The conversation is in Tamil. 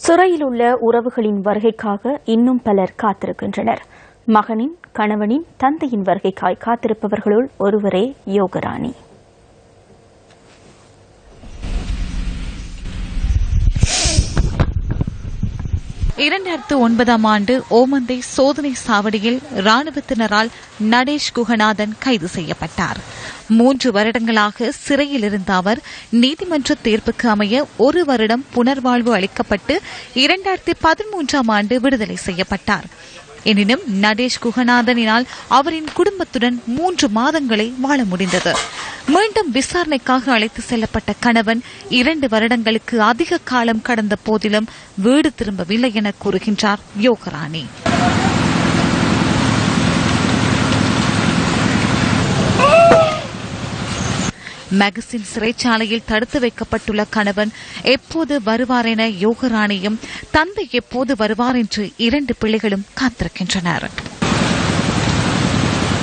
சிறையில் உள்ள உறவுகளின் வருகைக்காக இன்னும் பலர் காத்திருக்கின்றனர். மகனின், கணவனின், தந்தையின் வருகைக்காய் காத்திருப்பவர்களுள் ஒருவரே யோகராணி. ஆண்டு ஓமந்தை சோதனை சாவடியில் ராணுவத்தினரால் நடேஷ் குகநாதன் கைது செய்யப்பட்டார். 3 வருடங்களாக சிறையில் இருந்த அவர் நீதிமன்ற தீர்ப்புக்கு அமைய 1 வருடம் புனர்வாழ்வு அளிக்கப்பட்டு 2013 ஆண்டு விடுதலை செய்யப்பட்டார். எனினும் நடேஷ் குகநாதனினால் அவரின் குடும்பத்துடன் 3 மாதங்களை வாழ முடிந்தது. மீண்டும் விசாரணைக்காக அழைத்து செல்லப்பட்ட கணவன் 2 வருடங்களுக்கு அதிக காலம் கடந்த போதிலும் வீடு திரும்பவில்லை என கூறுகின்றார் யோகராணி. மேகசின் சிறைச்சாலையில் தடுத்து வைக்கப்பட்டுள்ள கணவன் எப்போது வருவார் என யோகராணியும், தந்தை எப்போது வருவார் என்று 2 பிள்ளைகளும் காத்திருக்கின்றனர்.